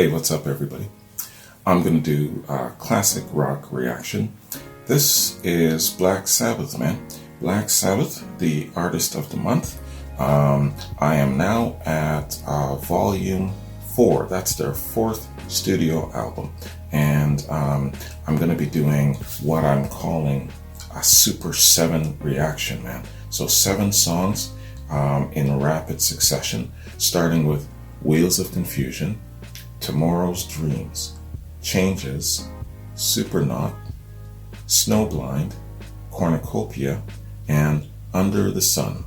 Hey, what's up, everybody? I'm going to do a classic rock reaction. This is Black Sabbath, man. Black Sabbath, the artist of the month. I am now at volume 4. That's their 4th studio album. And I'm going to be doing what I'm calling a Super 7 reaction, man. So 7 songs in rapid succession, starting with Wheels of Confusion, Tomorrow's Dreams, Changes, Supernaut, Snowblind, Cornucopia, and Under the Sun.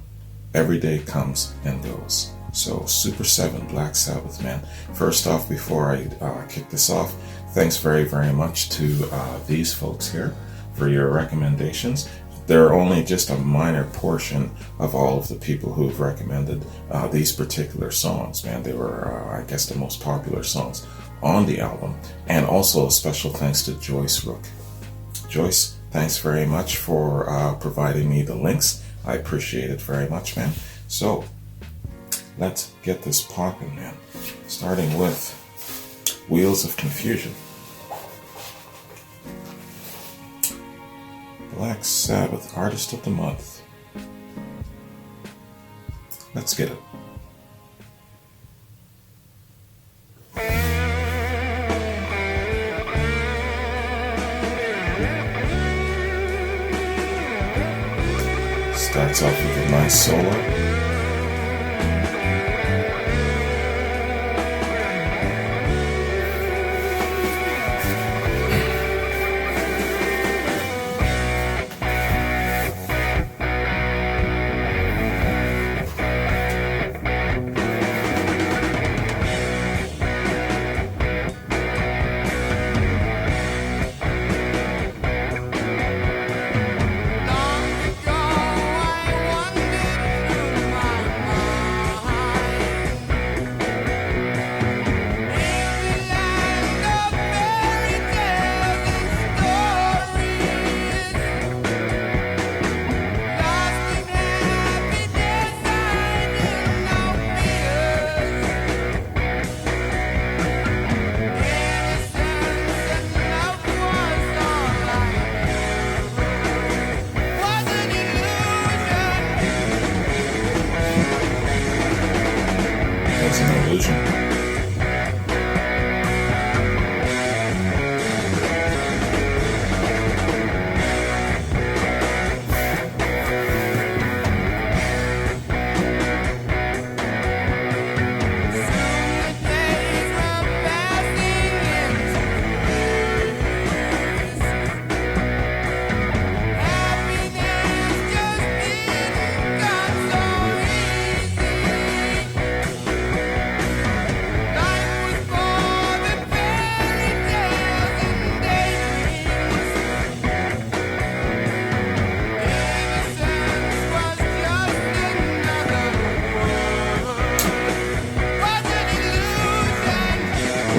Every day comes and goes. So Super 7, Black Sabbath, man. First off, before I kick this off, thanks very, very much to these folks here for your recommendations. They're only just a minor portion of all of the people who've recommended these particular songs, man. They were, I guess, the most popular songs on the album. And also a special thanks to Joyce Rook. Joyce, thanks very much for providing me the links. I appreciate it very much, man. So, let's get this popping, man. Starting with Wheels of Confusion. Black Sabbath, Artist of the Month. Let's get it. Starts off with a nice solo. It's an illusion.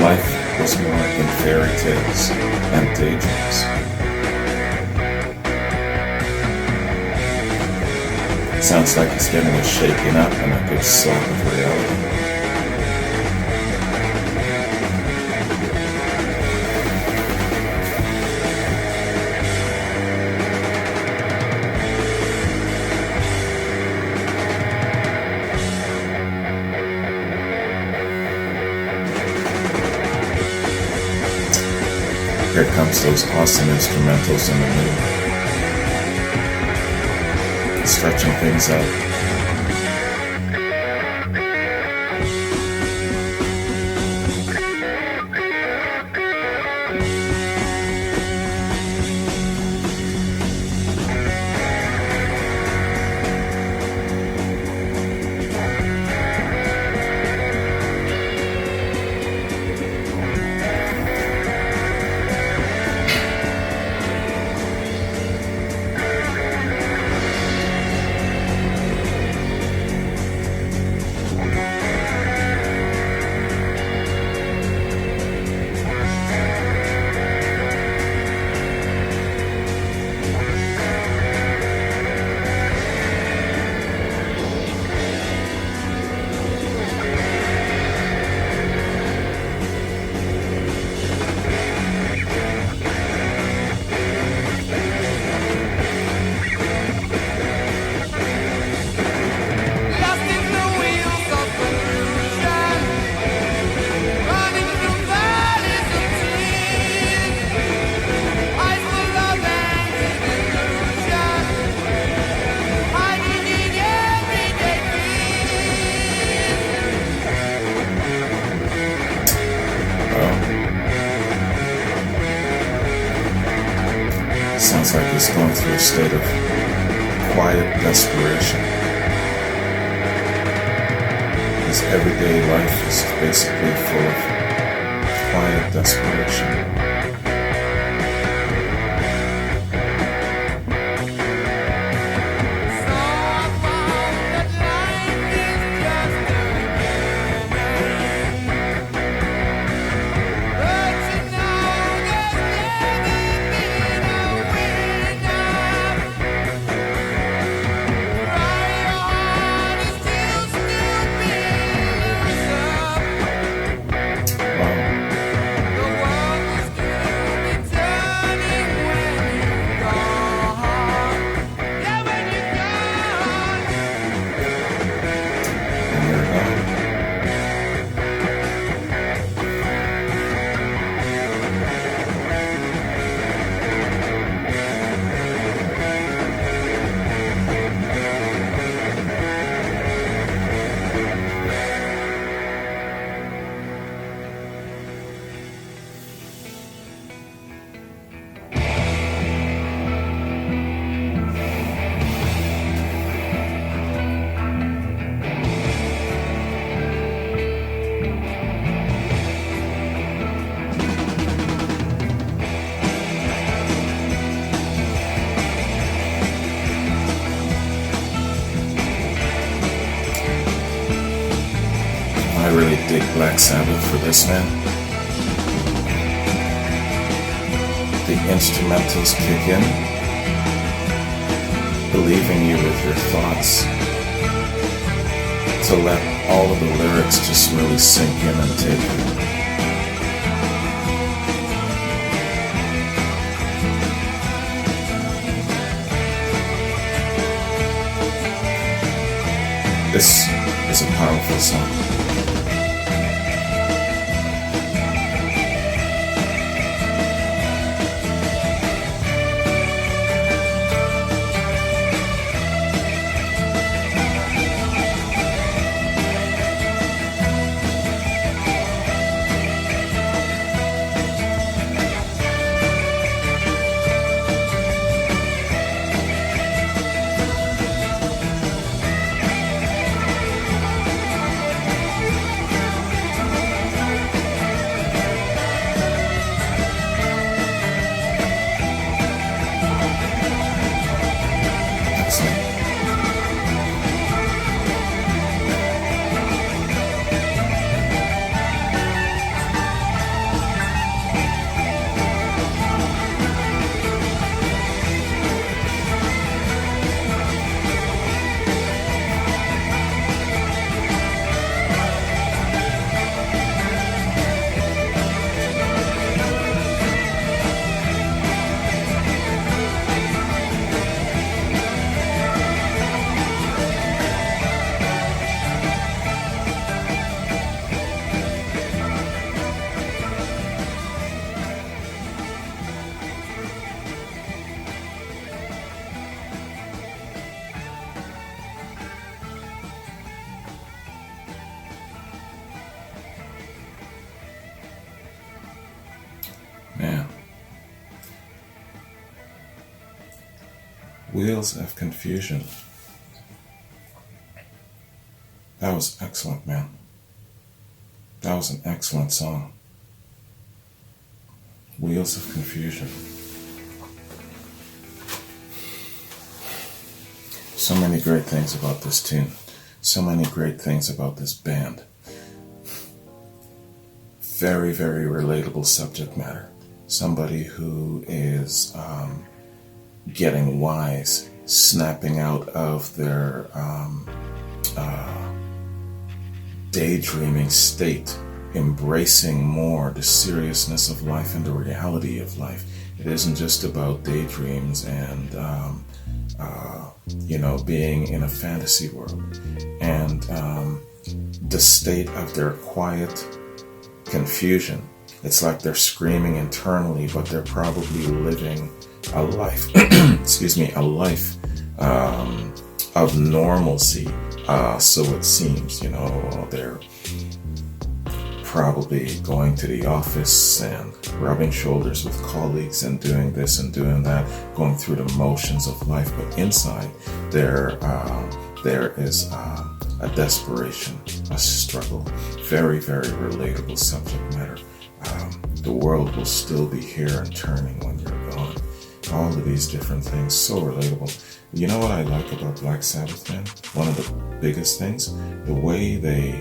Life was more than fairy tales and daydreams. Sounds like he's getting a shaken up and a good slap of reality. Here comes those awesome instrumentals in the middle, stretching things out. sounds like it's going through a state of quiet desperation. His everyday life is basically full of quiet desperation. I really dig Black Sabbath for this, man. The instrumentals kick in, believing you with your thoughts, to let all of the lyrics just really sink in and take you. This is a powerful song. Man. Wheels of Confusion. That was excellent, man. That was an excellent song. Wheels of Confusion. So many great things about this tune. So many great things about this band. Very, very relatable subject matter. Somebody who is getting wise, snapping out of their daydreaming state, embracing more the seriousness of life and the reality of life. It isn't just about daydreams and being in a fantasy world. And the state of their quiet confusion. It's like they're screaming internally, but they're probably living a life, a life of normalcy. So it seems, they're probably going to the office and rubbing shoulders with colleagues and doing this and doing that, going through the motions of life. But inside, there is a desperation, a struggle. Very, very relatable subject matter. The world will still be here and turning when you're gone. All of these different things, so relatable. You know what I like about Black Sabbath, man? One of the biggest things, the way they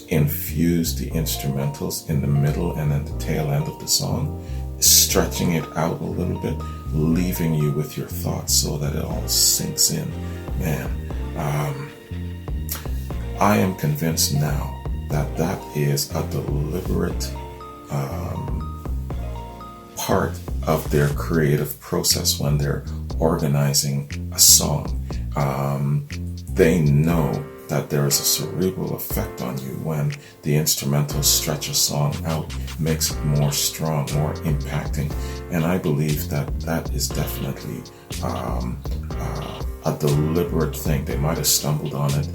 infuse the instrumentals in the middle and at the tail end of the song, stretching it out a little bit, leaving you with your thoughts so that it all sinks in. Man, I am convinced now that that is a deliberate part of their creative process when they're organizing a song. They know that there is a cerebral effect on you when the instrumentals stretch a song out, makes it more strong, more impacting. And I believe that that is definitely a deliberate thing. They might have stumbled on it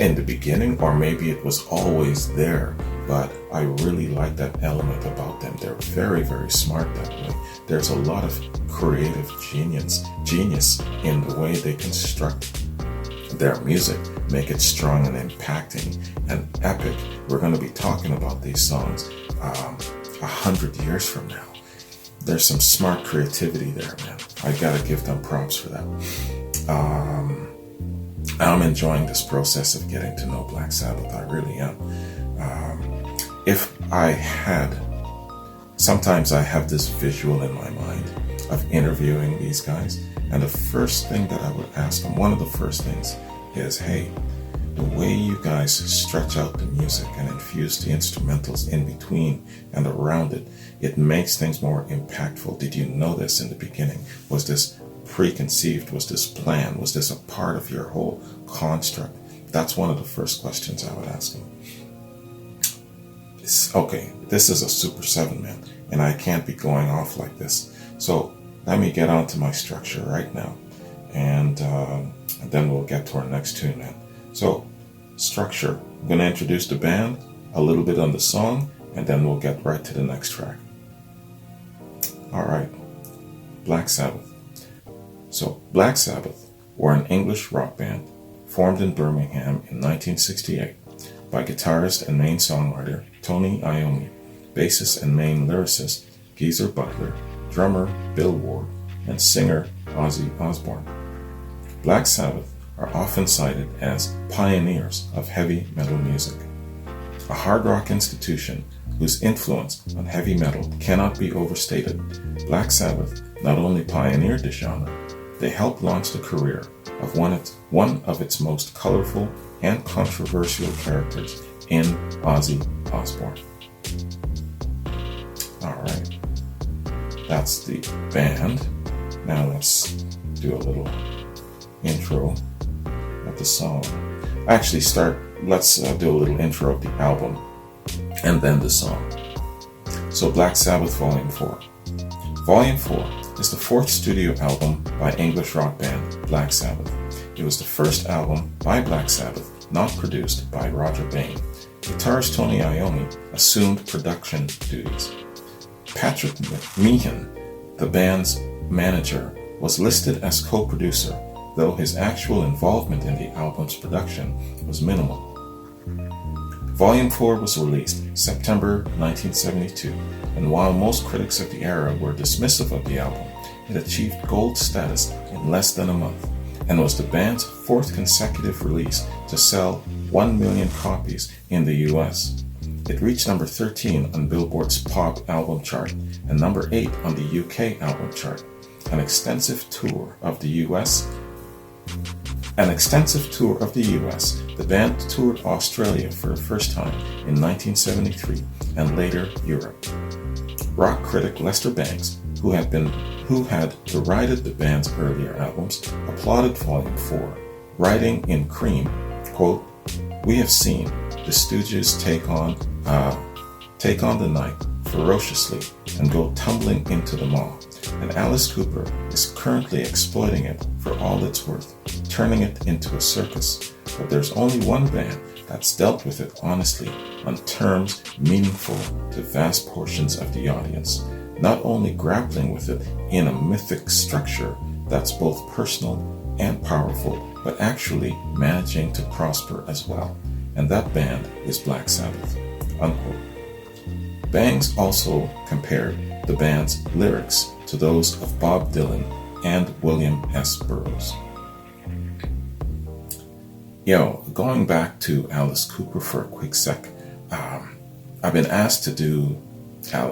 in the beginning, or maybe it was always there, but I really like that element about them. They're very, very smart that way. There's a lot of creative genius in the way they construct their music, make it strong and impacting and epic. We're going to be talking about these songs 100 years from now. There's some smart creativity there, man. I gotta give them props for that. I'm enjoying this process of getting to know Black Sabbath. I really am. Sometimes I have this visual in my mind of interviewing these guys, and the first thing that I would ask them, one of the first things is, hey, the way you guys stretch out the music and infuse the instrumentals in between and around it, it makes things more impactful. Did you know this in the beginning? Was this preconceived? Was this planned? Was this a part of your whole construct? That's one of the first questions I would ask them. Okay, this is a Super 7, man, and I can't be going off like this. So let me get on to my structure right now, and then we'll get to our next tune, man. So, structure. I'm going to introduce the band, a little bit on the song, and then we'll get right to the next track. Alright, Black Sabbath. So, Black Sabbath were an English rock band formed in Birmingham in 1968 by guitarist and main songwriter Tony Iommi, bassist and main lyricist Geezer Butler, drummer Bill Ward, and singer Ozzy Osbourne. Black Sabbath are often cited as pioneers of heavy metal music. A hard rock institution whose influence on heavy metal cannot be overstated, Black Sabbath not only pioneered the genre, they helped launch the career of one of its most colorful and controversial characters in Ozzy Osbourne. Alright, that's the band. Now let's do a little intro of the song. Let's do a little intro of the album and then the song. So Black Sabbath Volume 4. Volume 4 is the fourth studio album by English rock band Black Sabbath. It was the first album by Black Sabbath not produced by Roger Bain. Guitarist Tony Iommi assumed production duties. Patrick Meehan, the band's manager, was listed as co-producer, though his actual involvement in the album's production was minimal. Volume 4 was released September 1972, and while most critics of the era were dismissive of the album, it achieved gold status in less than a month, and was the band's fourth consecutive release to sell 1 million copies in the US. It reached number 13 on Billboard's pop album chart and number 8 on the UK album chart. An extensive tour of the US, the band toured Australia for the first time in 1973 and later Europe. Rock critic Lester Bangs, who had derided the band's earlier albums, applauded Volume 4, writing in Cream, quote, "We have seen the Stooges take on the night ferociously and go tumbling into the mall, and Alice Cooper is currently exploiting it for all it's worth, turning it into a circus. But there's only one band that's dealt with it honestly on terms meaningful to vast portions of the audience, not only grappling with it in a mythic structure that's both personal and powerful, but actually managing to prosper as well. And that band is Black Sabbath." Unquote. Bangs also compared the band's lyrics to those of Bob Dylan and William S. Burroughs. Going back to Alice Cooper for a quick sec, I've been asked to do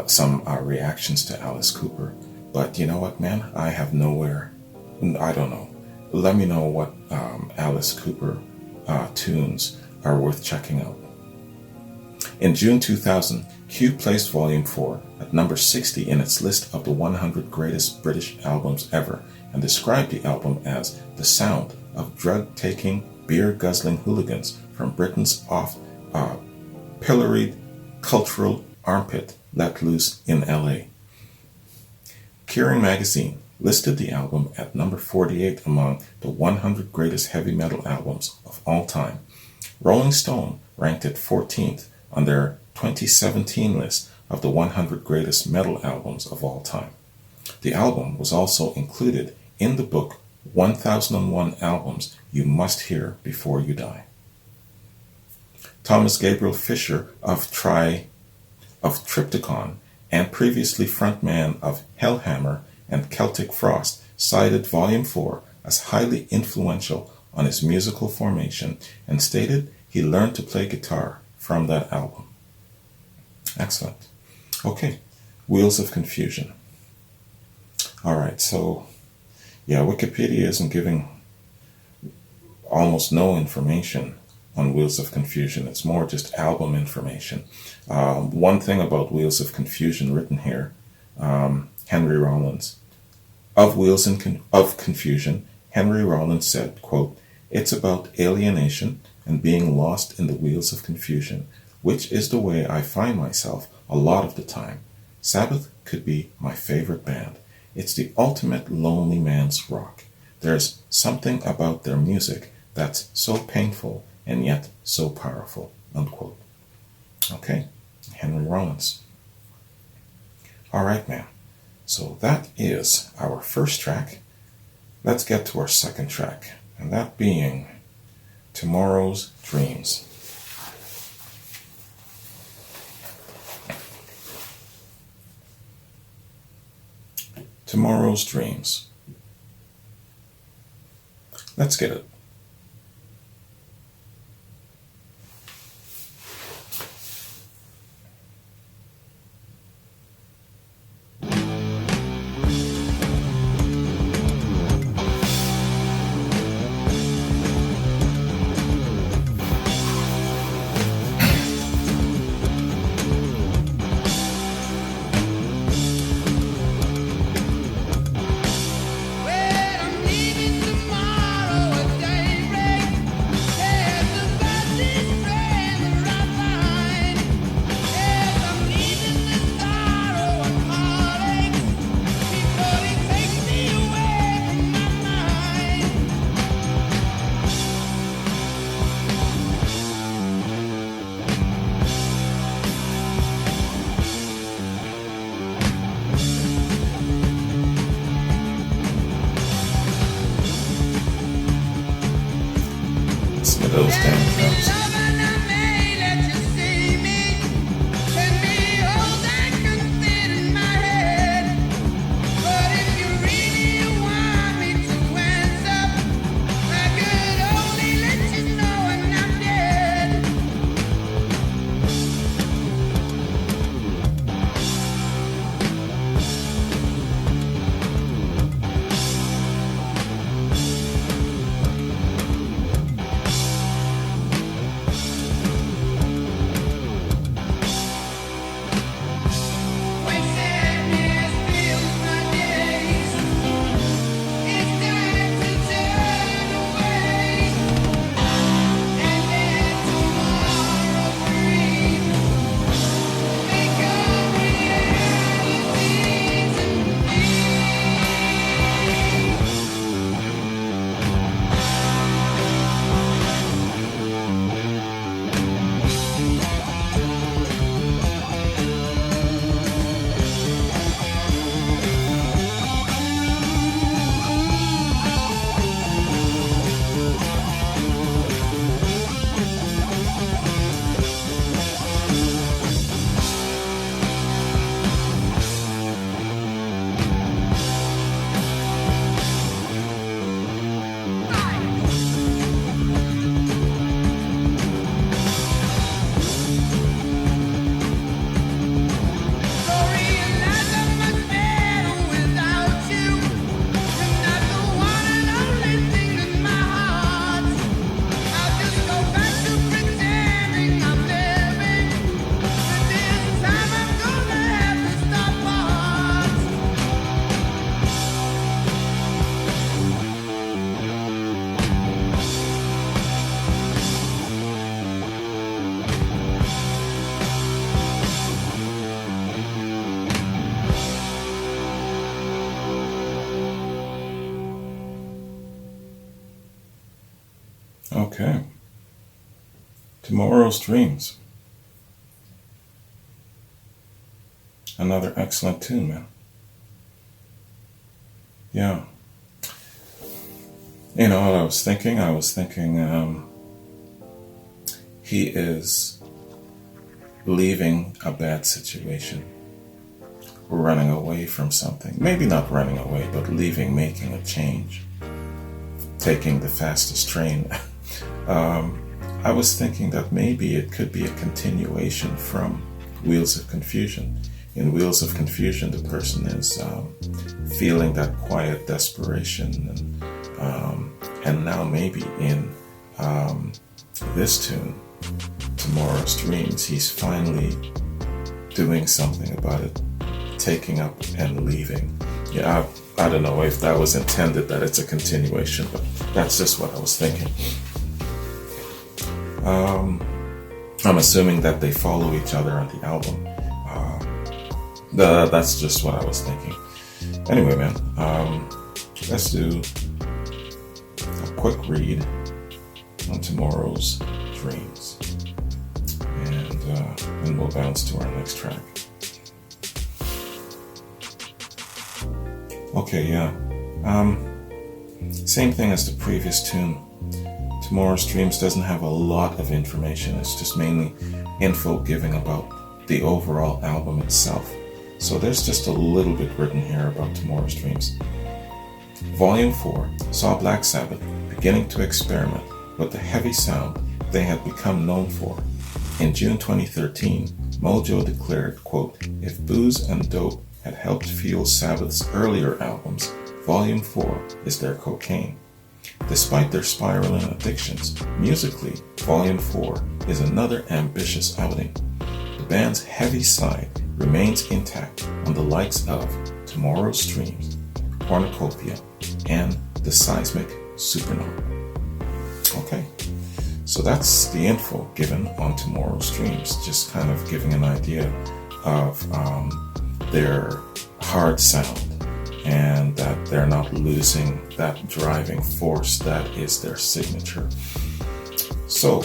some reactions to Alice Cooper, but you know what, man? I have nowhere. I don't know. Let me know what Alice Cooper tunes are worth checking out. In June 2000, Q placed Volume 4 at number 60 in its list of the 100 greatest British albums ever, and described the album as the sound of drug-taking, beer-guzzling hooligans from Britain's oft-pilloried cultural armpit let loose in LA. Kerrang! Magazine listed the album at number 48 among the 100 greatest heavy metal albums of all time. Rolling Stone ranked it 14th on their 2017 list of the 100 greatest metal albums of all time. The album was also included in the book 1001 Albums You Must Hear Before You Die. Thomas Gabriel Fisher of Triptykon and previously frontman of Hellhammer and Celtic Frost cited Volume 4 as highly influential on his musical formation and stated he learned to play guitar from that album. Excellent. Okay, Wheels of Confusion. Alright, so Wikipedia isn't giving almost no information on Wheels of Confusion. It's more just album information. One thing about Wheels of Confusion written here, Henry Rollins. Of Wheels of Confusion, Henry Rollins said, quote, "It's about alienation and being lost in the wheels of confusion, which is the way I find myself a lot of the time. Sabbath could be my favorite band. It's the ultimate lonely man's rock. There's something about their music that's so painful and yet so powerful." Unquote. Okay, Henry Rollins. All right, man. So that is our first track. Let's get to our second track, and that being Tomorrow's Dreams. Tomorrow's Dreams. Let's get it. Those damn drums. Okay. Tomorrow's Dreams. Another excellent tune, man. Yeah. You know what I was thinking? He is leaving a bad situation, running away from something. Maybe not running away, but leaving, making a change, taking the fastest train. I was thinking that maybe it could be a continuation from Wheels of Confusion. In Wheels of Confusion, the person is feeling that quiet desperation, and now maybe in this tune, Tomorrow's Dreams, he's finally doing something about it, taking up and leaving. Yeah, I don't know if that was intended, that it's a continuation, but that's just what I was thinking. I'm assuming that they follow each other on the album. That's just what I was thinking. Anyway, man, let's do a quick read on Tomorrow's Dreams, and then we'll bounce to our next track. Okay, yeah. Same thing as the previous tune. Tomorrow's Dreams doesn't have a lot of information. It's just mainly info giving about the overall album itself. So there's just a little bit written here about Tomorrow's Dreams. Volume 4 saw Black Sabbath beginning to experiment with the heavy sound they had become known for. In June 2013, Mojo declared, quote, "If booze and dope had helped fuel Sabbath's earlier albums, Volume 4 is their cocaine." Despite their spiraling addictions, musically, Volume 4 is another ambitious outing. The band's heavy side remains intact on the likes of Tomorrow's Dreams, Cornucopia, and the seismic Supernaut. Okay, so that's the info given on Tomorrow's Dreams, just kind of giving an idea of their hard sound, and that they're not losing that driving force that is their signature. So,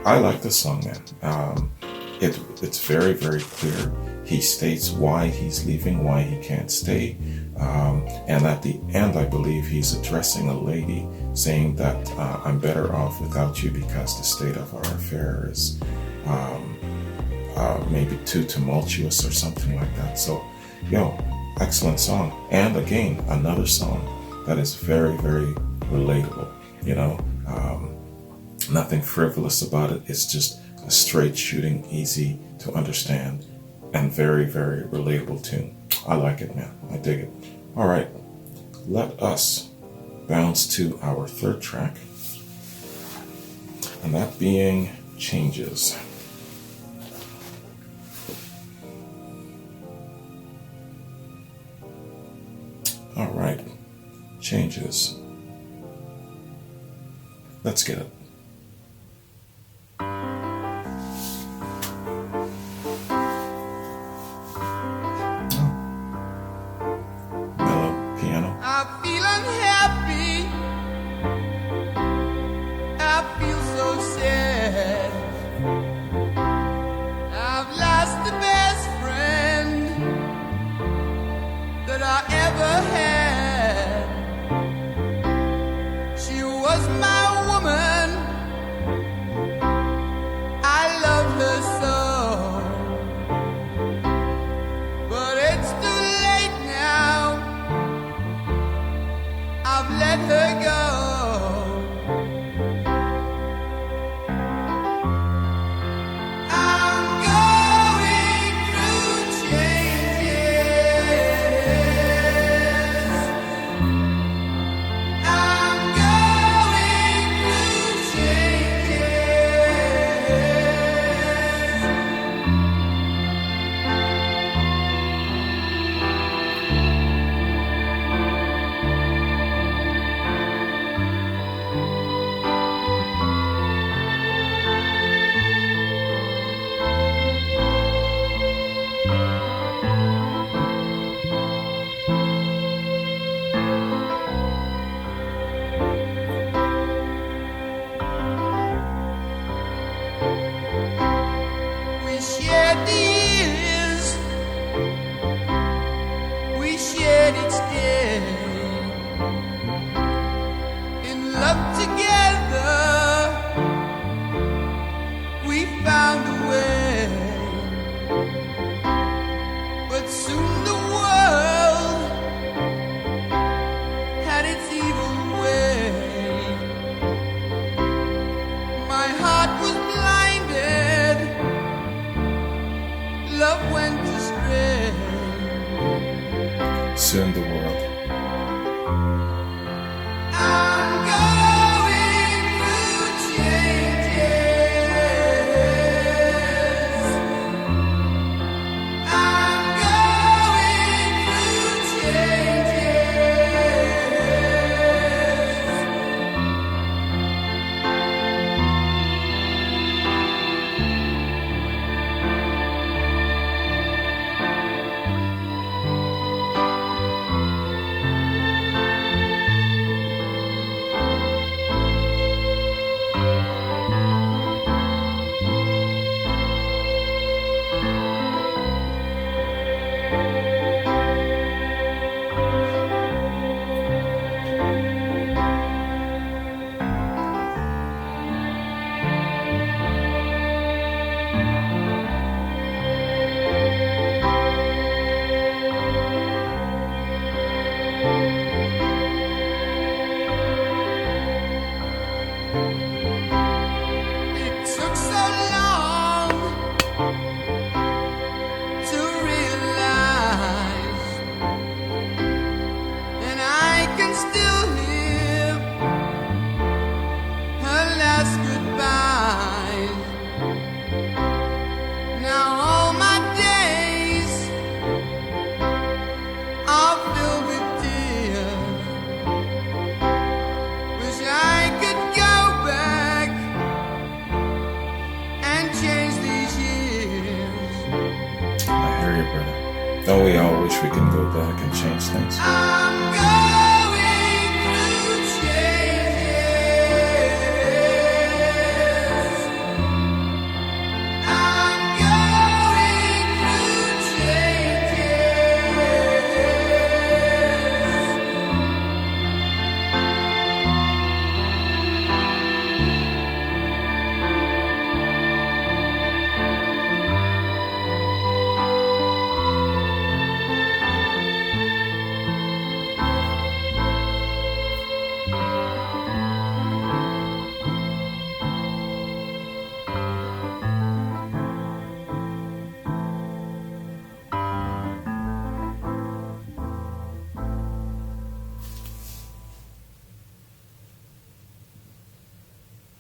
I like the song, man. It's very, very clear. He states why he's leaving, why he can't stay. And at the end, I believe he's addressing a lady, saying that I'm better off without you because the state of our affair is maybe too tumultuous or something like that. So, excellent song. And again, another song that is very, very relatable. Nothing frivolous about it. It's just a straight shooting, easy to understand, and very, very relatable tune. I like it, man. I dig it. All right, let us bounce to our third track, and that being Changes. All right, Changes. Let's get it. She was my woman. soon the world. I'm going through changes. I'm going through It took so long to realize, and I can still hear her last goodbye. Now all my days are filled with tears. Wish I could go back and change these years. I hear you, brother. Don't we all wish we can go back and change things? I'm going through changes. I'm going through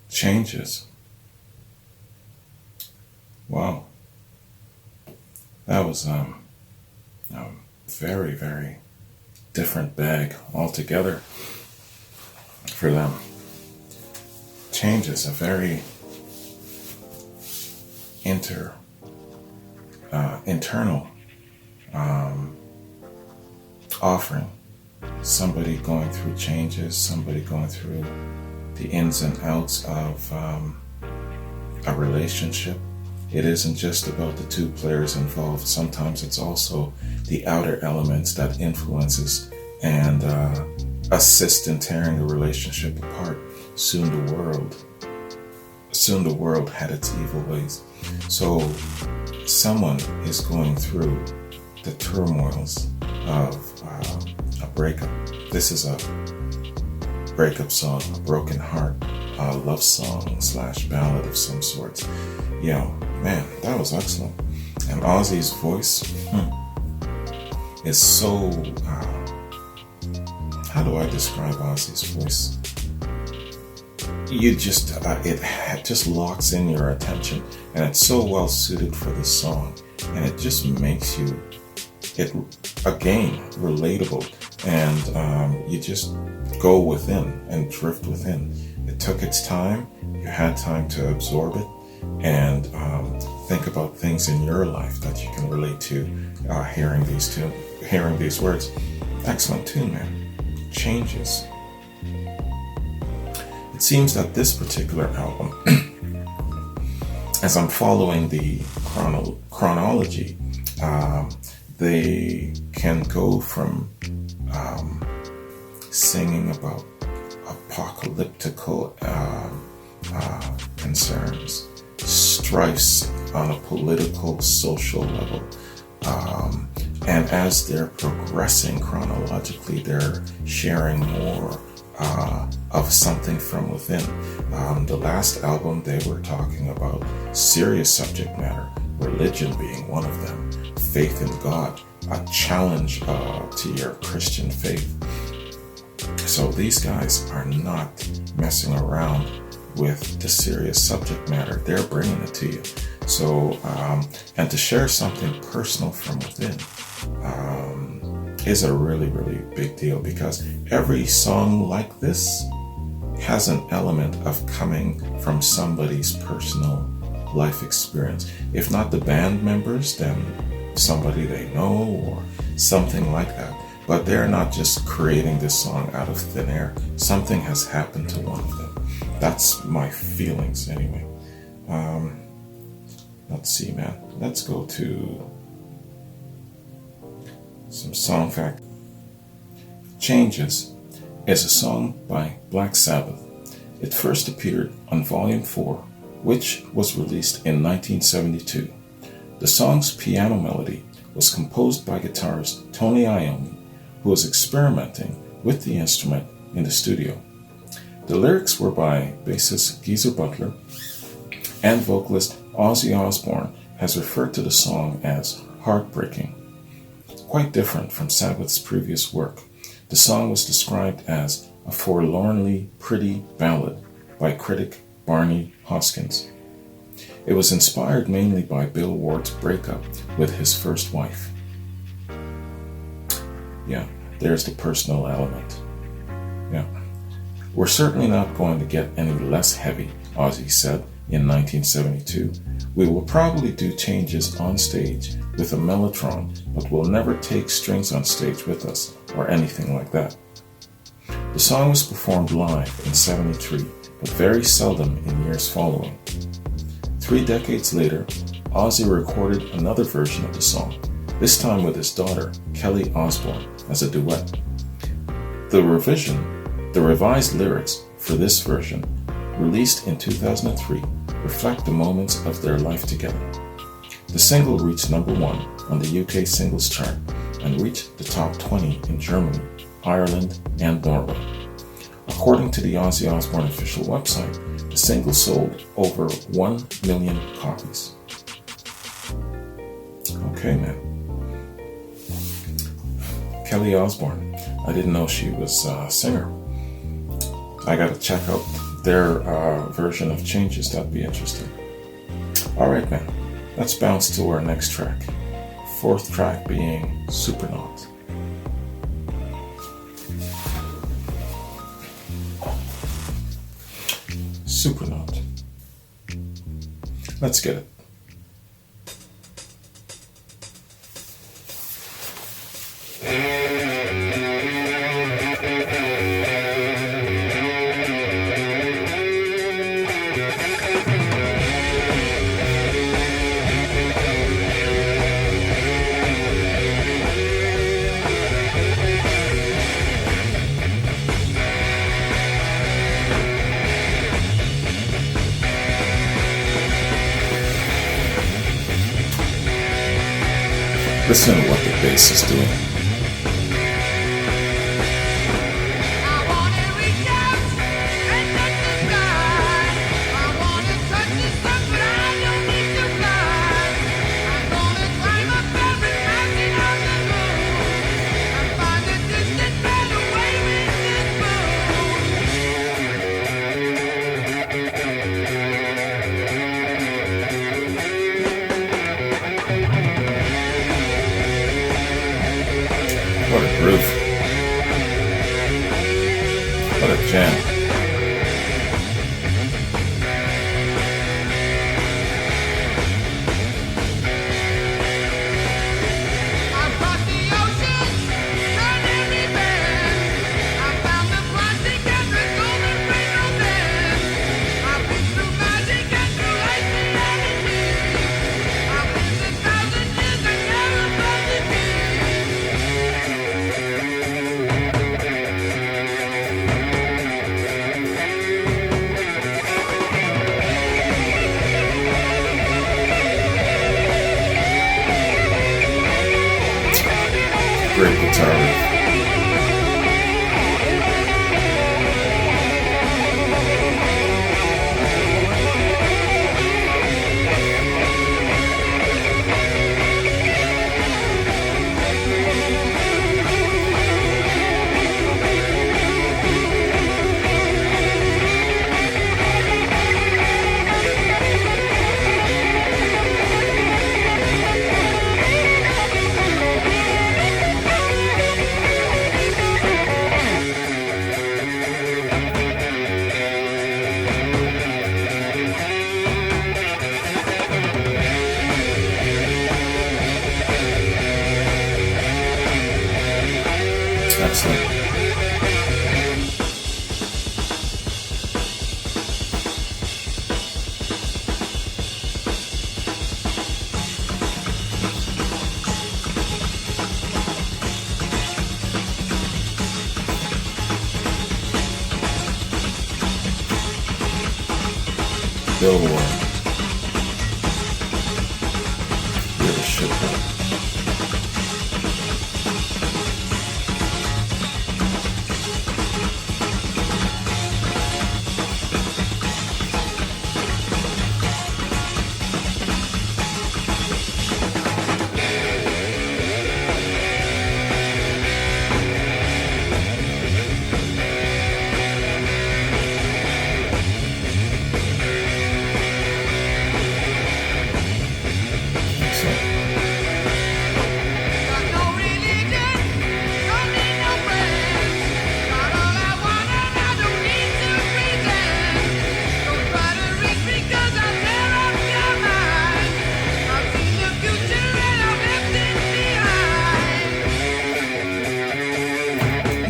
Changes. Wow. That was a very, very different bag altogether for them. Changes, a very internal offering. Somebody going through changes, somebody going through the ins and outs of a relationship. It isn't just about the two players involved. Sometimes it's also the outer elements that influences and assist in tearing the relationship apart. Soon the world had its evil ways. So someone is going through the turmoils of a breakup. This is a breakup song, a broken heart, a love song / ballad of some sorts. Yo, man, that was excellent. And Ozzy's voice is so, how do I describe Ozzy's voice? You just, it just locks in your attention, and it's so well suited for this song, and it just makes you, again, relatable, and you just go within and drift within. It took its time. You had time to absorb it and think about things in your life that you can relate to hearing these words. Excellent tune, man. Changes. It seems that this particular album, as I'm following the chronology, they can go from singing about apocalyptical concerns, strifes on a political, social level. And as they're progressing chronologically, they're sharing more of something from within. The last album, they were talking about serious subject matter, religion being one of them, faith in God a challenge to your Christian faith. So these guys are not messing around with the serious subject matter. They're bringing it to you. So, and to share something personal from within is a really, really big deal, because every song like this has an element of coming from somebody's personal life experience. If not the band members, then somebody they know or something like that. But they're not just creating this song out of thin air. Something has happened to one of them. That's my feelings anyway. Let's see, man. Let's go to some song fact. Changes is a song by Black Sabbath. It first appeared on Volume 4, which was released in 1972. The song's piano melody was composed by guitarist Tony Iommi, who was experimenting with the instrument in the studio. The lyrics were by bassist Geezer Butler, and vocalist Ozzy Osbourne has referred to the song as heartbreaking. Quite different from Sabbath's previous work, the song was described as a forlornly pretty ballad by critic Barney Hoskins. It was inspired mainly by Bill Ward's breakup with his first wife. Yeah, there's the personal element. Yeah. We're certainly not going to get any less heavy, Ozzy said in 1972. We will probably do changes on stage with a mellotron, but we'll never take strings on stage with us or anything like that. The song was performed live in 73, but very seldom in years following. 3 decades later, Ozzy recorded another version of the song, this time with his daughter, Kelly Osbourne, as a duet. The revised lyrics for this version, released in 2003, reflect the moments of their life together. The single reached number 1 on the UK singles chart and reached the top 20 in Germany, Ireland, and Norway. According to the Ozzy Osbourne official website, the single sold over 1 million copies. Okay, man. Kelly Osbourne. I didn't know she was a singer. I gotta check out their version of Changes. That'd be interesting. Alright, man. Let's bounce to our next track. 4th track being Supernaut. Supernaut. Let's get it. Listen to what the bass is doing. I wanna reach out and touch the sky. I wanna touch the sun, but I don't need to fly. I'm gonna climb up every mountain on the moon and find a distant man away with this What a groove. What a jam. I crossed the ocean, turned every bend. I found the plastic and the golden rainbow then. I reached through magic and through light reality. I've lived 1,000 years and never felt the Great guitar riff. Excellent. Billboard. You're the shit, bro. Got no religion, don't need no friends. Got all I want and I don't need to pretend. Don't try to reach me 'cause I'll tear up your mind. I've seen the future and I've left it behind.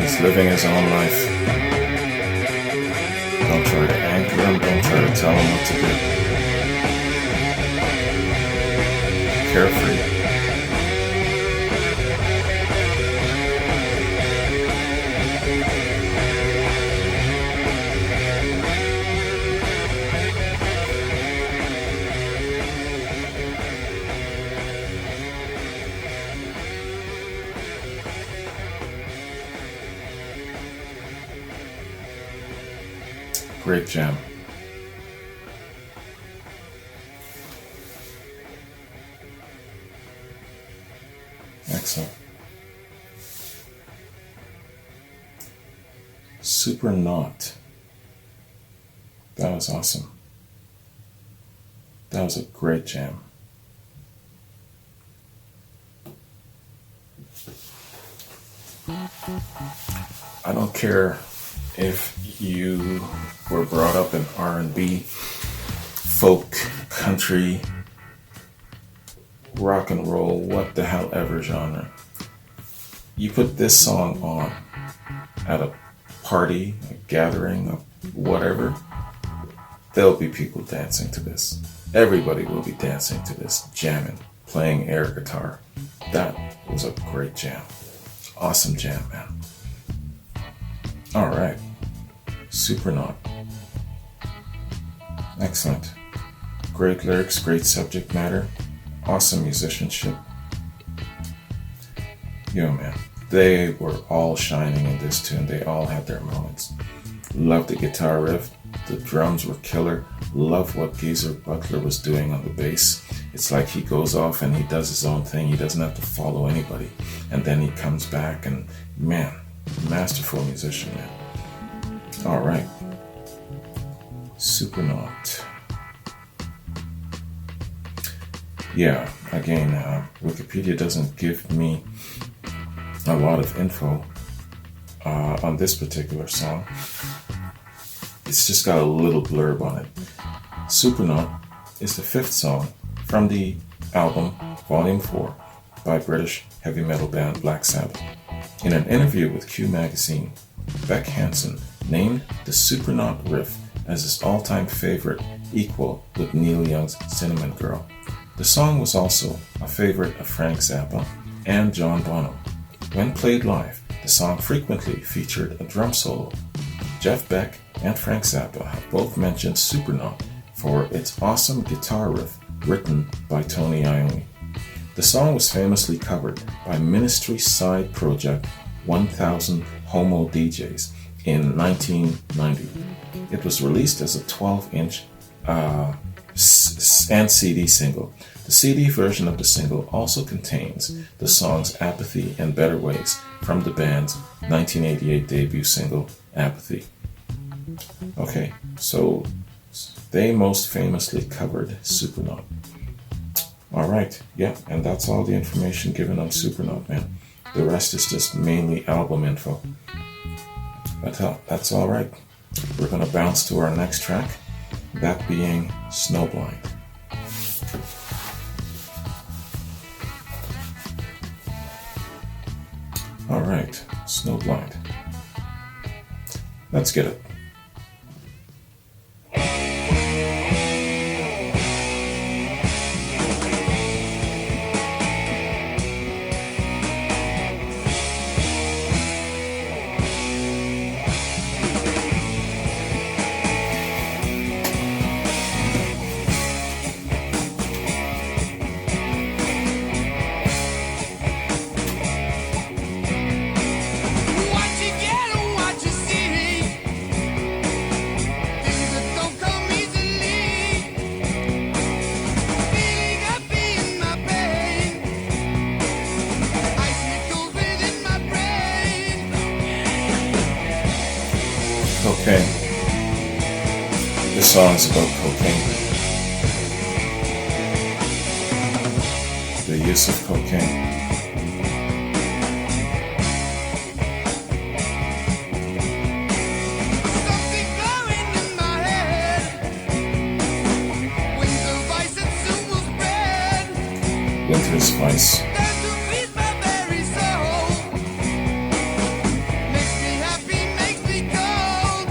He's living his own life. Don't try to anchor him. Don't try to tell him what to do. Carefree. Great jam. Excellent. Supernaut. That was awesome. That was a great jam. I don't care if you were brought up in R&B, folk, country, rock and roll, what the hell ever genre. You put this song on at a party, a gathering, whatever, there'll be people dancing to this. Everybody will be dancing to this, jamming, playing air guitar. That was a great jam. Awesome jam, man. All right. Supernaut. Excellent. Great lyrics, great subject matter, awesome musicianship. Yo, man, they were all shining in this tune. They all had their moments. Love the guitar riff. The drums were killer. Love what Geezer Butler was doing on the bass. It's like he goes off and he does his own thing. He doesn't have to follow anybody. And then he comes back and, man, masterful musician, man. All right. Supernaut. Yeah, again, Wikipedia doesn't give me a lot of info on this particular song. It's just got a little blurb on it. Supernaut is the 5th song from the album Volume 4 by British heavy metal band Black Sabbath. In an interview with Q Magazine, Beck Hansen named the Supernaut riff as his all-time favorite, equal with Neil Young's Cinnamon Girl. The song was also a favorite of Frank Zappa and John Bonham. When played live, the song frequently featured a drum solo. Jeff Beck and Frank Zappa have both mentioned Supernaut for its awesome guitar riff written by Tony Iommi. The song was famously covered by Ministry's side project 1000 Homo DJs in 1990. It was released as a 12-inch and CD single. The CD version of the single also contains the songs Apathy and Better Ways from the band's 1988 debut single, Apathy. Okay, so they most famously covered Supernaut. Alright, yeah, and that's all the information given on Supernaut, man. The rest is just mainly album info. But that's alright. We're gonna bounce to our next track, that being Snowblind. All right, Snowblind. Let's get it. What you get and what you see, things that don't come easily. Feeling happy in my pain, icicles within my brain. Cocaine. This song's about cocaine. The use of cocaine. Something glowing in my head, wings of ice that soon will spread. Winter's Vice. There's to feed my very soul, makes me happy, makes me cold.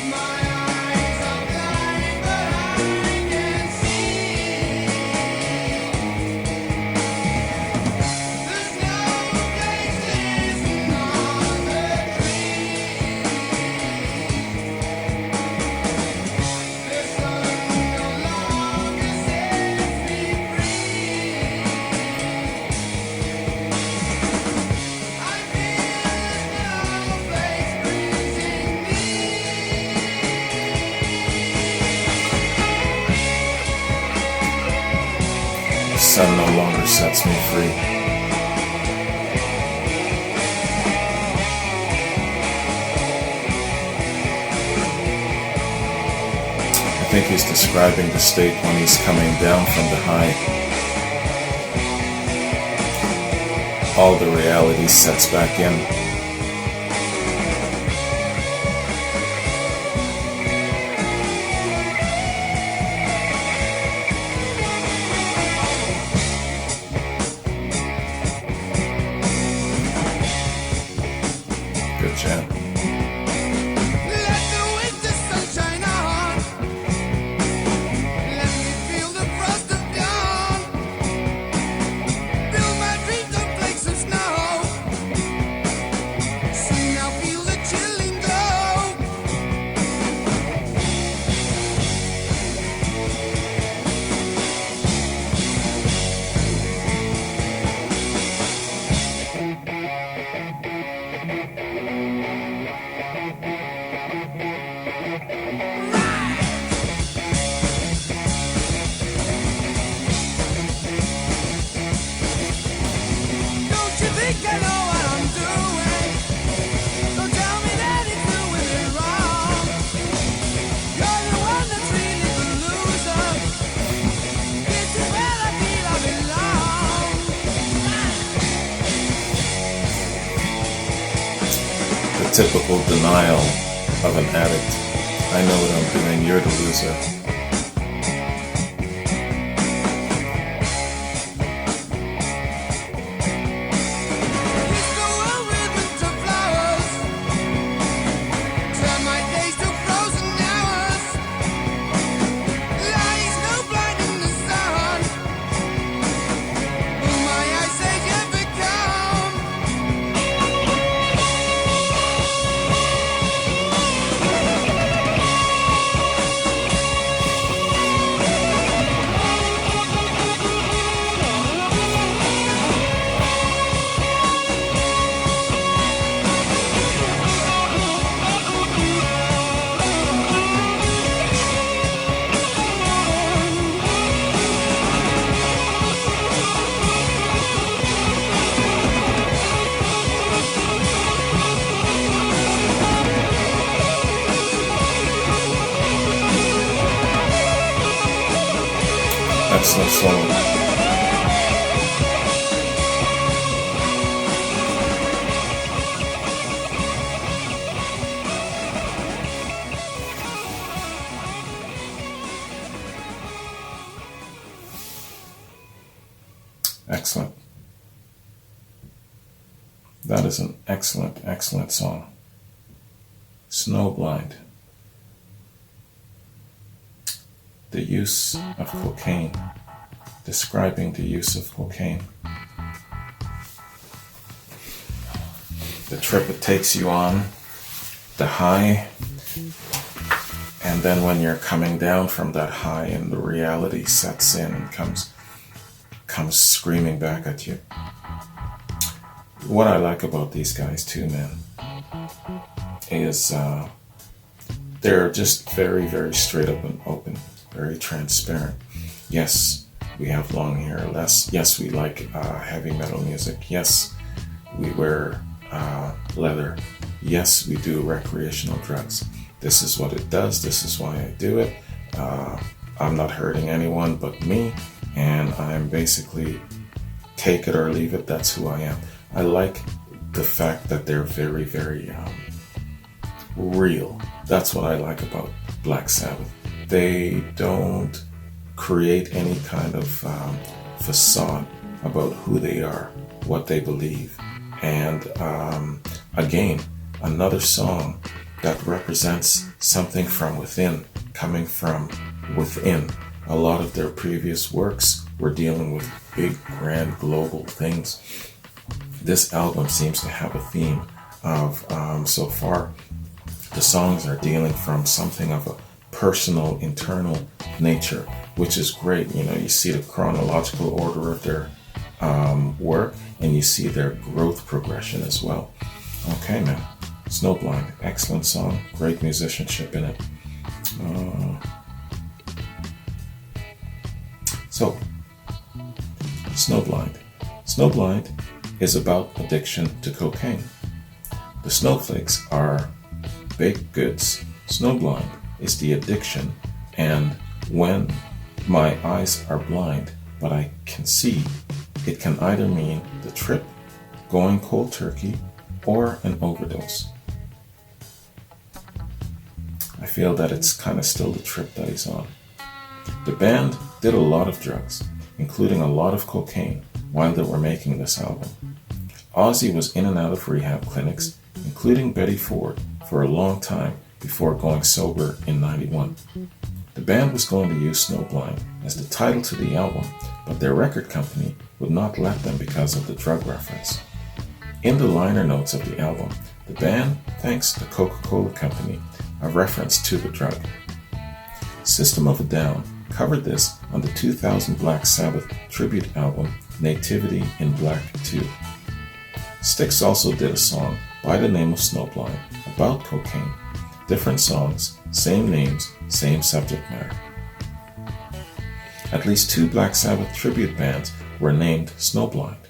My eyes are blind, but I can see. The snowflakes listen on the tree. The sun no longer sets me free. I feel the snowflakes freezing me. The sun no longer sets me free. I think he's describing the state when he's coming down from the high. All the reality sets back in. Good jam. Let the winter sunshine on. Let me feel the frost of dawn. Build my dreams on flakes of snow. Soon I'll feel the chilling glow. Don't you think I know what I'm doing? Don't tell me that it's doing it wrong. You're the one that's really the loser. This is where I feel I belong. The typical denial of an addict. I know what I'm doing, you're the loser. It's the world with winter flowers. Turn my days to frozen hours. Lying snowblind in the sun. Will my ice age ever come? Excellent song. Excellent. That is an excellent, excellent song. Snowblind. The use of cocaine. Describing the use of cocaine. The trip it takes you on, the high, and then when you're coming down from that high and the reality sets in and comes screaming back at you. What I like about these guys too, man, is they're just very, very straight up and open, very transparent. Yes, we have long hair. Yes, we like heavy metal music. Yes, we wear leather. Yes, we do recreational drugs. This is what it does. This is why I do it. I'm not hurting anyone but me, and I'm basically take it or leave it. That's who I am. I like the fact that they're very, very real. That's what I like about Black Sabbath. They don't create any kind of facade about who they are, what they believe. And again, another song that represents something from within, coming from within. A lot of their previous works were dealing with big, grand, global things. This album seems to have a theme of, so far, the songs are dealing from something of a personal, internal nature, which is great. You know, you see the chronological order of their work, and you see their growth progression as well. Okay, man. Snowblind, excellent song, great musicianship in it. So, Snowblind. Snowblind is about addiction to cocaine. The snowflakes are baked goods. Snowblind is the addiction, and when my eyes are blind, but I can see, it can either mean the trip, going cold turkey, or an overdose. I feel that it's kind of still the trip that he's on. The band did a lot of drugs, including a lot of cocaine, while they were making this album. Ozzy was in and out of rehab clinics, including Betty Ford, for a long time before going sober in '91. The band was going to use Snowblind as the title to the album, but their record company would not let them because of the drug reference. In the liner notes of the album, the band thanks the Coca-Cola company, a reference to the drug. System of a Down covered this on the 2000 Black Sabbath tribute album Nativity in Black 2. Styx also did a song by the name of Snowblind about cocaine. Different songs, same names, same subject matter. At least 2 Black Sabbath tribute bands were named Snowblind.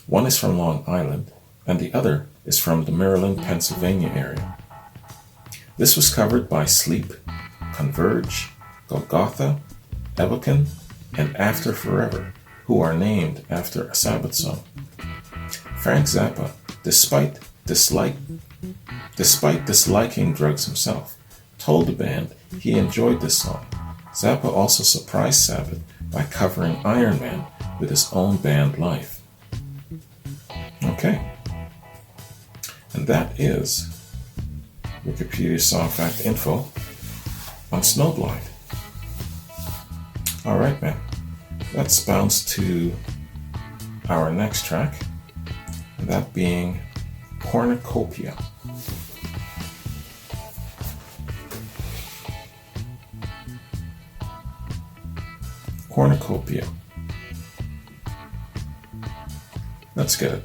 One is from Long Island, and the other is from the Maryland, Pennsylvania area. This was covered by Sleep, Converge, Golgotha, Evocan, and After Forever, who are named after a Sabbath song. Frank Zappa, despite disliking drugs himself, told the band he enjoyed this song. Zappa also surprised Sabbath by covering Iron Man with his own band Life. Okay. And that is Wikipedia Song Fact Info on Snowblind. Alright, man. Let's bounce to our next track, and that being Cornucopia. Cornucopia. Let's get it.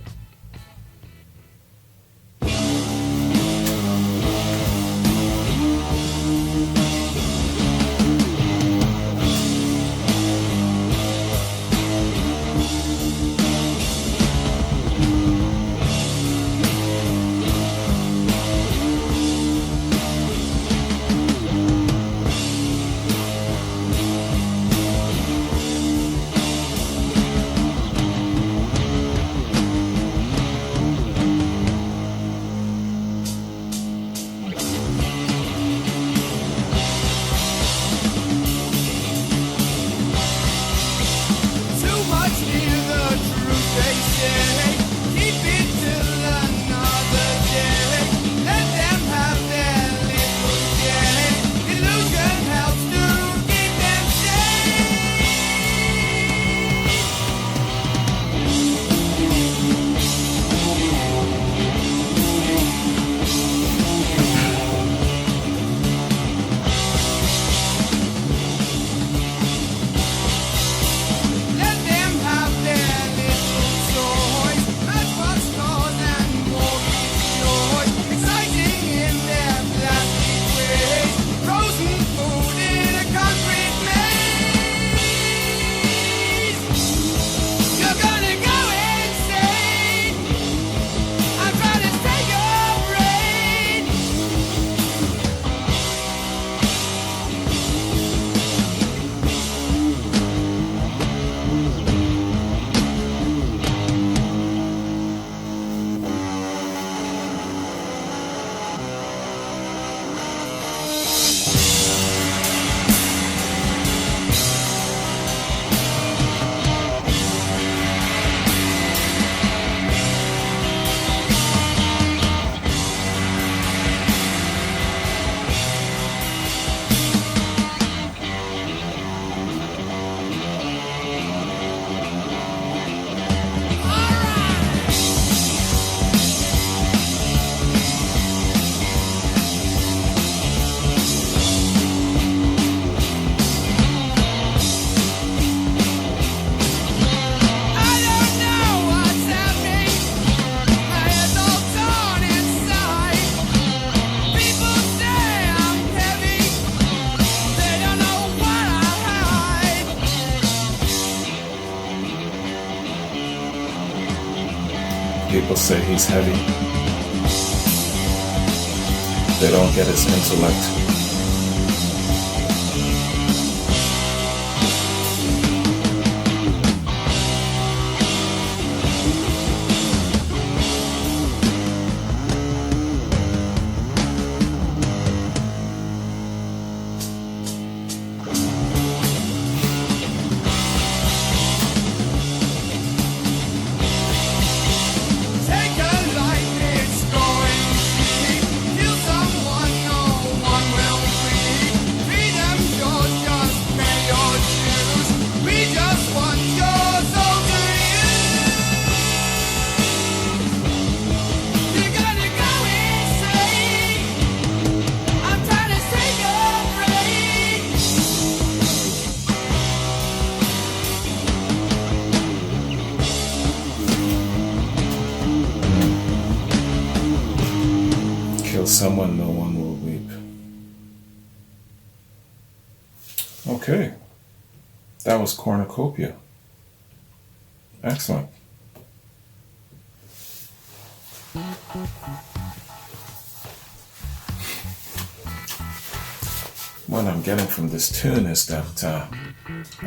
people say he's heavy. They don't get his intellect. Take a life, it's going free. Kill someone, no one will free. Freedom's yours, just pay your dues. We just want your soul to use. You're gonna go insane. I'm trying to save your brain. Kill someone, no one will weep. Okay. That was Cornucopia. Excellent. What I'm getting from this tune is that a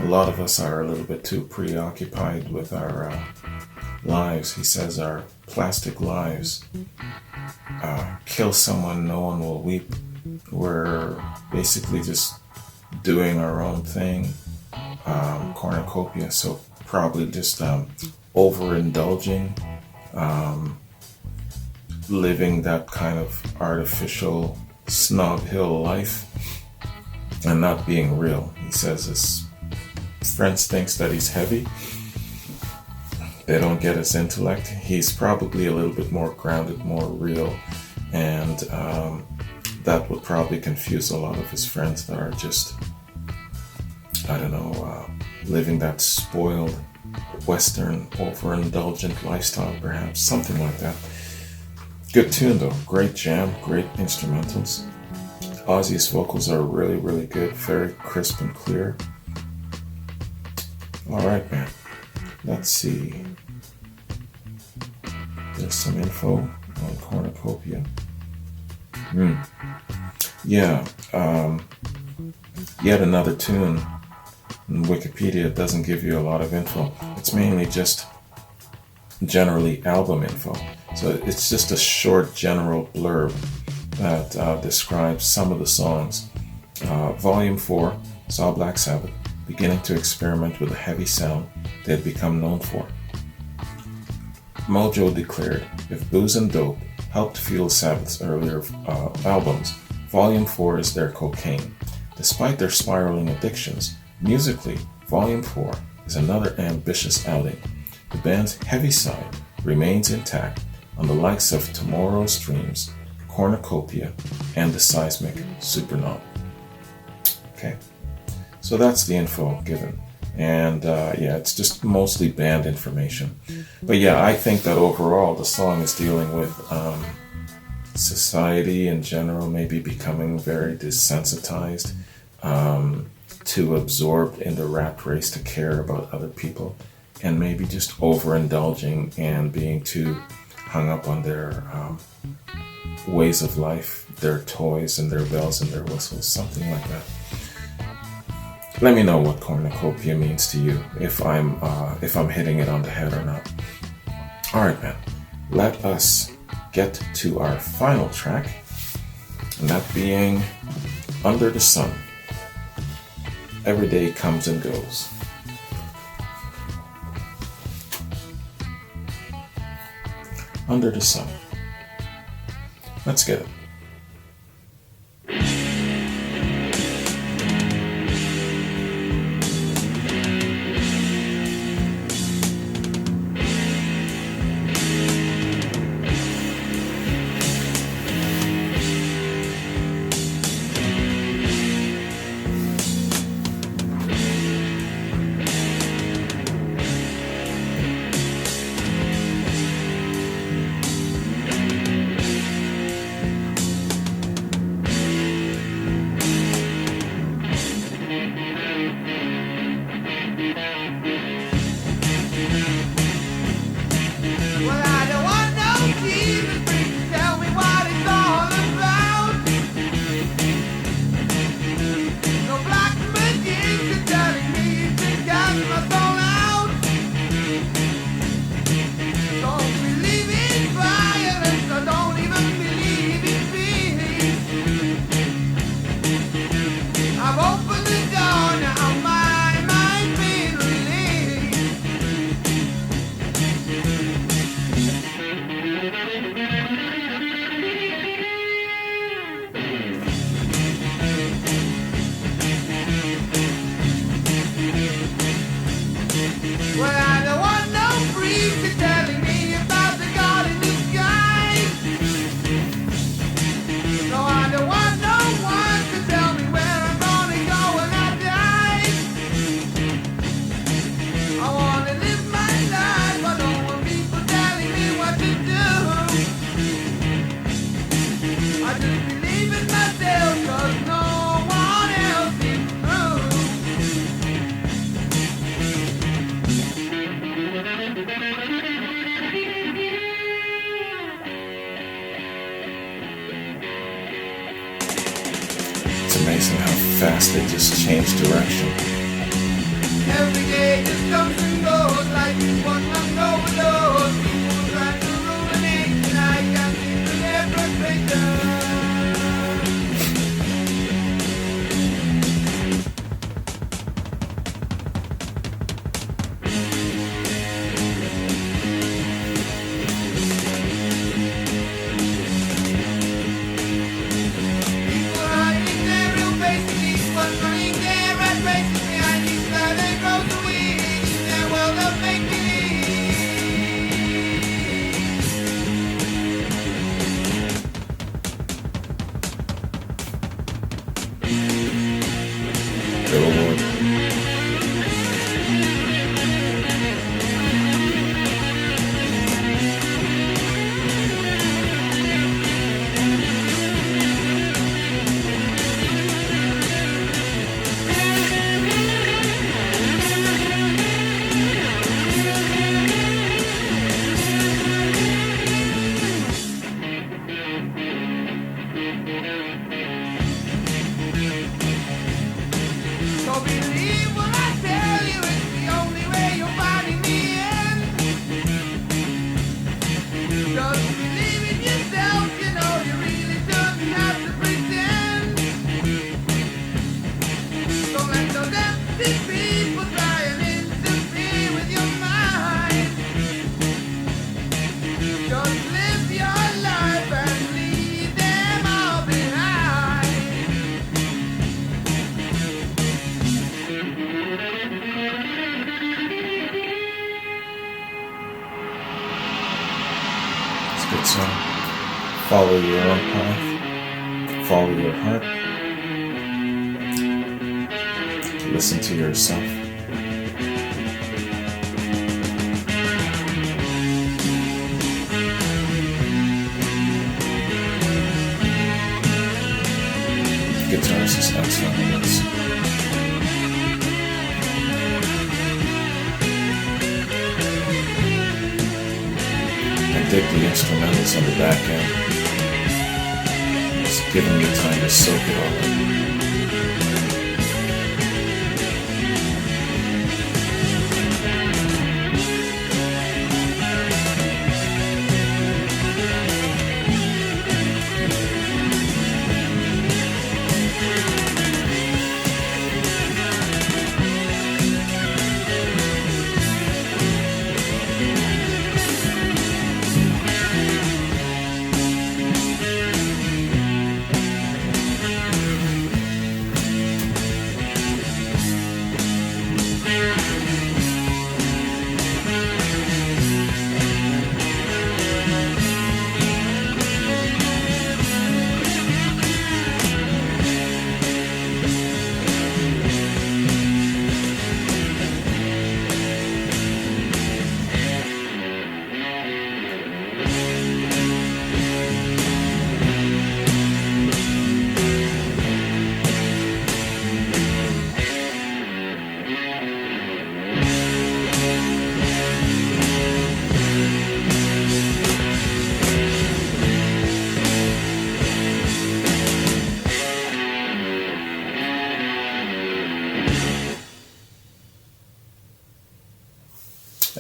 lot of us are a little bit too preoccupied with our lives. He says our plastic lives. Kill someone, no one will weep. We're basically just doing our own thing. Cornucopia, so probably just overindulging, living that kind of artificial snob hill life and not being real. He says his friends thinks that he's heavy. They don't get his intellect. He's probably a little bit more grounded, more real, and that would probably confuse a lot of his friends that are just, I don't know, living that spoiled Western overindulgent lifestyle, perhaps, something like that. Good tune though, great jam, great instrumentals. Ozzy's vocals are really, really good, very crisp and clear. All right, man. Let's see. There's some info on Cornucopia. Yeah. Yet another tune. Wikipedia doesn't give you a lot of info. It's mainly just generally album info. So it's just a short general blurb that describes some of the songs. Volume 4 saw Black Sabbath beginning to experiment with the heavy sound they had become known for. Mojo declared, if booze and dope helped fuel Sabbath's earlier albums, Volume 4 is their cocaine. Despite their spiraling addictions, musically, Volume 4 is another ambitious outing. The band's heavy side remains intact on the likes of Tomorrow's Dreams, Cornucopia, and the seismic Supernaut. Okay, so that's the info given. And yeah, it's just mostly band information. But yeah, I think that overall the song is dealing with society in general, maybe becoming very desensitized, too absorbed in the rat race to care about other people, and maybe just overindulging and being too hung up on their ways of life, their toys and their bells and their whistles, something like that. Let me know what Cornucopia means to you, if I'm hitting it on the head or not. All right, man. Let us get to our final track, and that being Under the Sun. Every day comes and goes. Under the Sun. Let's get it. Well, I don't want guess they just changed direction. Every day just comes and goes like one long overdose. People try to ruinate and I can't seem to get frustration. People hiding their real faces, but running their rat races behind each other grows the weeds in their world of make-believe. Good Lord. So believe what I tell you, it's the only way you'll find in the end. Just believe in yourself, you know you really shouldn't have to pretend. Don't let those empty people try and interfere with your mind. Just live your life and leave them all behind. It's a good song. Follow your own path. Follow your heart. Listen to yourself. Guitarist is excellent in this. I dig the instrumentals on the back end. It's giving me time to soak it all in.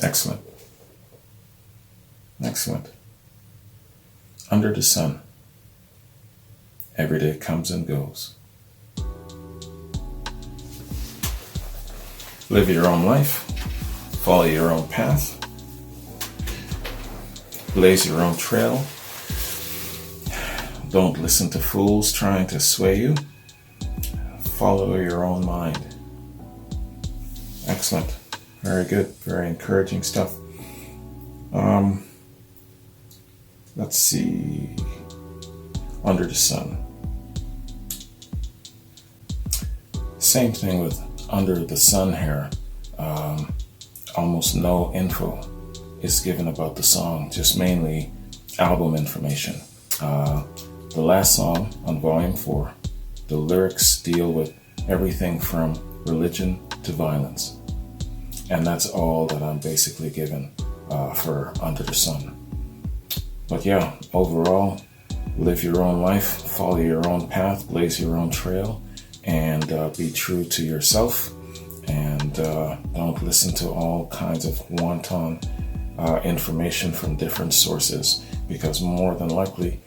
Excellent. Excellent. Under the sun. Every day comes and goes. Live your own life. Follow your own path. Blaze your own trail. Don't listen to fools trying to sway you. Follow your own mind. Excellent. Very good. Very encouraging stuff. Let's see. Under the sun. Same thing with Under the Sun here. Almost no info is given about the song, just mainly album information. The last song on Volume 4, the lyrics deal with everything from religion to violence. And that's all that I'm basically given for Under the Sun. But yeah, overall, live your own life, follow your own path, blaze your own trail, and be true to yourself, and don't listen to all kinds of wanton information from different sources, because more than likely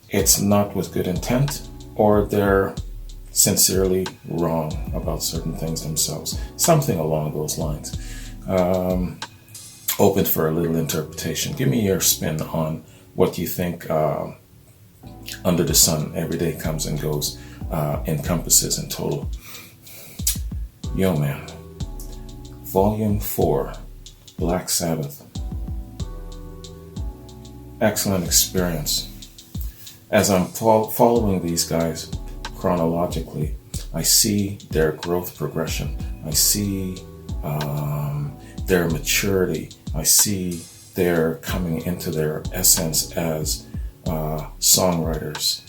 it's not with good intent, or they're sincerely wrong about certain things themselves. Something along those lines. Open for a little interpretation. Give me your spin on what you think under the sun, every day comes and goes, encompasses in total. Yo, man. Volume 4, Black Sabbath. Excellent experience. As I'm following these guys chronologically, I see their growth progression. I see their maturity. I see their coming into their essence as songwriters,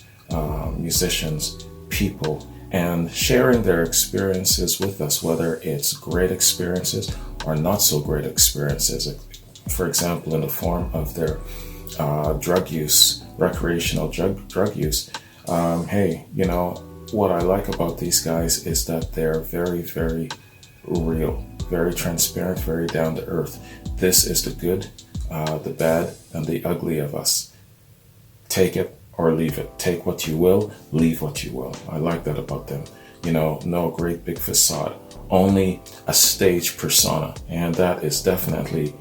musicians, people, and sharing their experiences with us, whether it's great experiences or not so great experiences. For example, in the form of their drug use, recreational drug use. Hey, you know, what I like about these guys is that they're very, very real, very transparent, very down to earth. This is the good, the bad, and the ugly of us. Take it or leave it. Take what you will, leave what you will. I like that about them. You know, no great big facade, only a stage persona. And that is definitely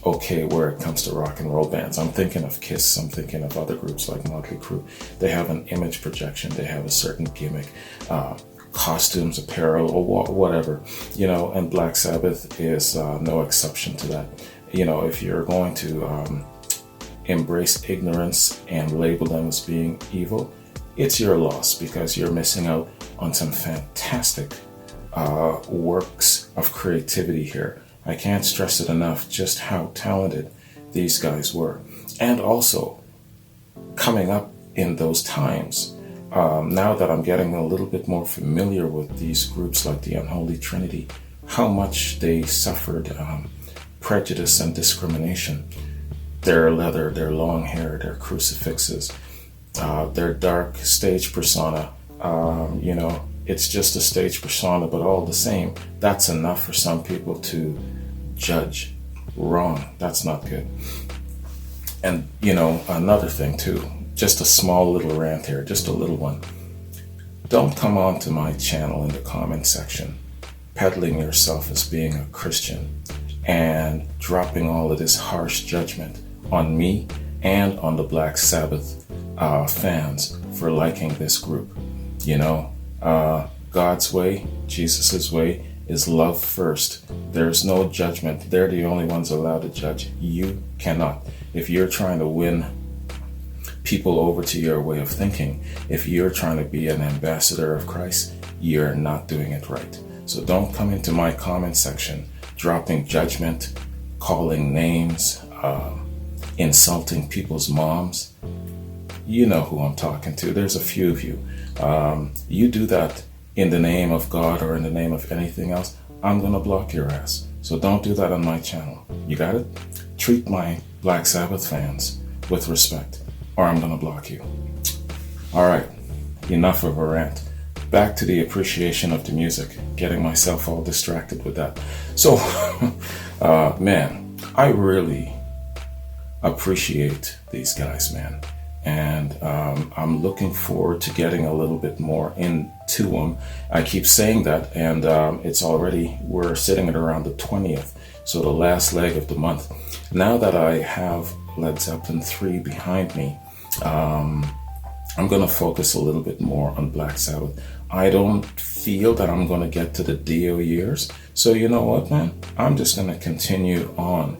okay where it comes to rock and roll bands. I'm thinking of Kiss, I'm thinking of other groups like Motley Crue. They have an image projection, they have a certain gimmick, costumes, apparel, or whatever, you know, and Black Sabbath is no exception to that. You know, if you're going to embrace ignorance and label them as being evil, it's your loss, because you're missing out on some fantastic works of creativity here. I can't stress it enough just how talented these guys were. And also, coming up in those times, now that I'm getting a little bit more familiar with these groups like the Unholy Trinity, how much they suffered prejudice and discrimination. Their leather, their long hair, their crucifixes, their dark stage persona, you know, it's just a stage persona, but all the same, that's enough for some people to judge. Wrong. That's not good. And, you know, another thing too, just a small little rant here, just a little one. Don't come on to my channel in the comment section peddling yourself as being a Christian and dropping all of this harsh judgment on me and on the Black Sabbath fans for liking this group. You know, God's way, Jesus's way, is love first. There's no judgment. They're the only ones allowed to judge. You cannot. If you're trying to win people over to your way of thinking, if you're trying to be an ambassador of Christ, you're not doing it right. So don't come into my comment section dropping judgment, calling names, insulting people's moms. You know who I'm talking to. There's a few of you. You do that in the name of God or in the name of anything else, I'm going to block your ass. So don't do that on my channel. You got it? Treat my Black Sabbath fans with respect, or I'm going to block you. All right, enough of a rant. Back to the appreciation of the music. Getting myself all distracted with that. So, man, I really appreciate these guys, man. And I'm looking forward to getting a little bit more into them. I keep saying that, and it's already, we're sitting at around the 20th, so the last leg of the month. Now that I have Led Zeppelin 3 behind me, I'm going to focus a little bit more on Black Sabbath. I don't feel that I'm going to get to the Dio years, so you know what, man? I'm just going to continue on.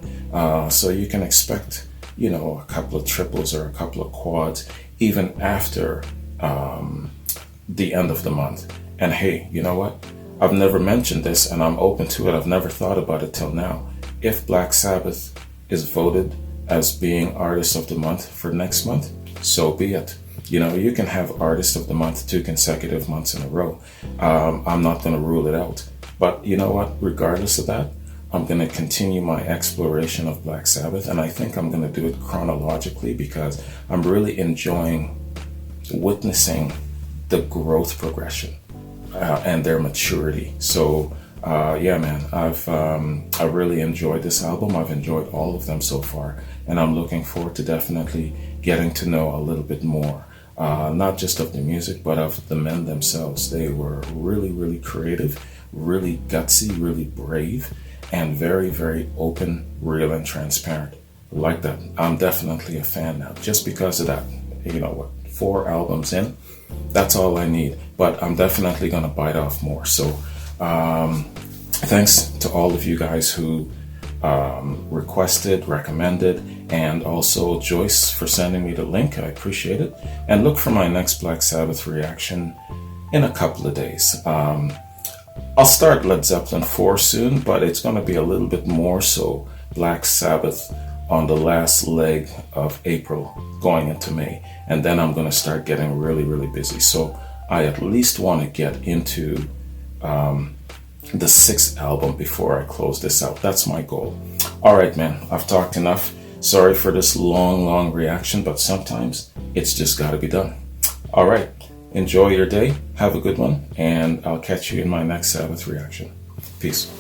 So you can expect, you know, a couple of triples or a couple of quads even after the end of the month. And hey, you know what? I've never mentioned this and I'm open to it. I've never thought about it till now. If Black Sabbath is voted as being Artist of the Month for next month, so be it. You know, you can have Artist of the Month 2 consecutive months in a row. I'm not going to rule it out. But you know what? Regardless of that, I'm going to continue my exploration of Black Sabbath, and I think I'm going to do it chronologically because I'm really enjoying witnessing the growth progression and their maturity. So yeah, man, I really enjoyed this album. I've enjoyed all of them so far, and I'm looking forward to definitely getting to know a little bit more, not just of the music, but of the men themselves. They were really, really creative, really gutsy, really brave, and very, very open, real, and transparent. Like that. I'm definitely a fan now, just because of that. You know what? 4 albums in, that's all I need. But I'm definitely gonna bite off more. So thanks to all of you guys who requested, recommended, and also Joyce for sending me the link. I appreciate it. And look for my next Black Sabbath reaction in a couple of days. I'll start Led Zeppelin 4 soon, but it's going to be a little bit more so Black Sabbath on the last leg of April going into May. And then I'm going to start getting really, really busy. So I at least want to get into the 6th album before I close this out. That's my goal. All right, man, I've talked enough. Sorry for this long reaction, but sometimes it's just got to be done. All right, enjoy your day. Have a good one, and I'll catch you in my next Sabbath reaction. Peace.